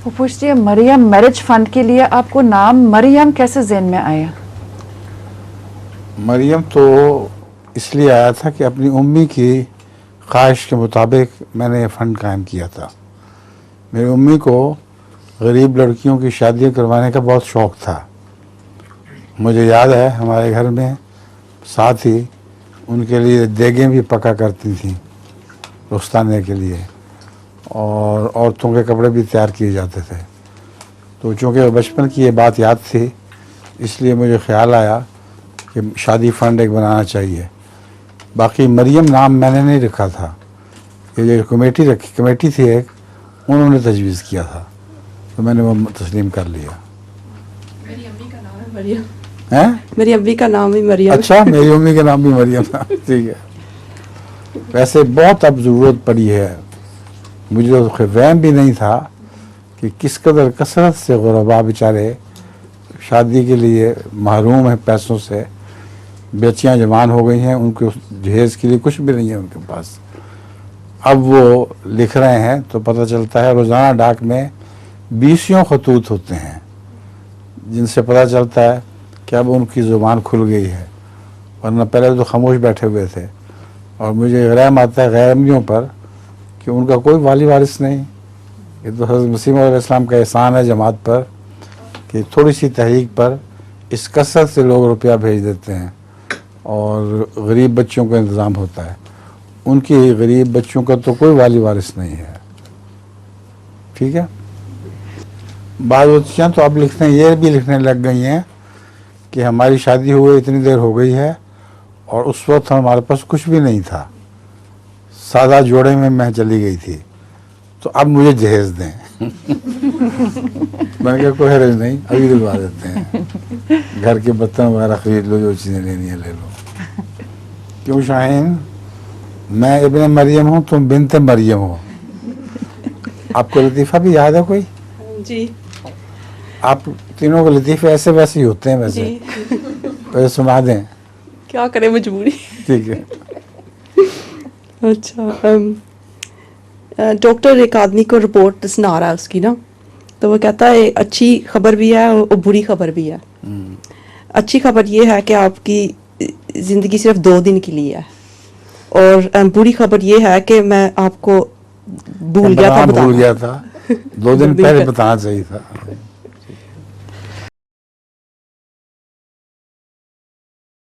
वो पूछती है मरियम मैरिज फंड के लिए आपको नाम मरियम कैसे ज़हन में आया? मरियम तो इसलिए आया था कि अपनी उम्मी की ख्वाहिश के मुताबिक मैंने ये फ़ंड कायम किया था। मेरी उम्मी को गरीब लड़कियों की शादियाँ करवाने का बहुत शौक़ था। मुझे याद है हमारे घर में साथ ही उनके लिए देगें भी पका करती थीं रुस्ताने के लिए, और औरतों के कपड़े भी तैयार किए जाते थे। तो चूँकि बचपन की ये बात याद थी, इसलिए मुझे ख्याल आया कि शादी फ़ंड एक बनाना चाहिए। बाकी मरियम नाम मैंने नहीं रखा था, ये जो कमेटी थी एक, उन्होंने तजवीज़ किया था, तो मैंने वो तस्लीम कर लिया। मेरी अम्मी का नाम है मरियम। हैं? मेरी अम्मी का नाम भी मरियम। अच्छा, मेरी अम्मी का नाम भी मरियम था। ठीक है। वैसे बहुत अब ज़रूरत पड़ी है, मुझे तो वहम भी नहीं था कि किस कदर कसरत से गुरबा बेचारे शादी के लिए महरूम हैं पैसों से। बच्चियाँ जवान हो गई हैं, उनको जहेज़ के लिए कुछ भी नहीं है उनके पास। अब वो लिख रहे हैं तो पता चलता है रोज़ाना डाक में 20 खतूत होते हैं, जिनसे पता चलता है कि अब उनकी ज़ुबान खुल गई है, वरना पहले तो खामोश बैठे हुए थे। और मुझे रहम आता है गैरमियों पर कि उनका कोई वाली वारिस नहीं। ये तो हज़रत मसीह मौद अलैहिस्सलाम का एहसान है जमात पर कि थोड़ी सी तहरीक पर इस कसरत से लोग रुपया भेज देते हैं और गरीब बच्चों का इंतज़ाम होता है। उनकी गरीब बच्चों का तो कोई वाली वारिस नहीं है। ठीक है। बाद बच्चियाँ तो अब ये भी लिखने लग गई हैं कि हमारी शादी हुए इतनी देर हो गई है और उस वक्त हमारे पास कुछ भी नहीं था, सादा जोड़े में मैं चली गई थी, तो अब मुझे जहेज़ दें। मैंने कहा कोई हर्ज नहीं, अभी दिलवा देते हैं, घर के बर्तन वगैरह खरीद लो, जो चीज़ें लेनी है ले लो। क्यों शाहीन, मैं इब्ने मरियम हूँ, तुम बिनते मरियम हो। आपको लतीफ़ा भी याद है कोई? जी। आप तीनों को लतीफ़े ऐसे वैसे ही होते हैं वैसे। तो सुना दें। क्या करें, मजबूरी। ठीक है। अच्छा, डॉक्टर एक आदमी को रिपोर्ट सुना रहा है उसकी ना, तो वो कहता है अच्छी खबर भी है और बुरी खबर भी है। अच्छी खबर ये है कि आपकी ज़िंदगी सिर्फ 2 दिन के लिए है, और बुरी खबर ये है कि मैं आपको भूल गया था 2 दिन पहले बताना चाहिए था।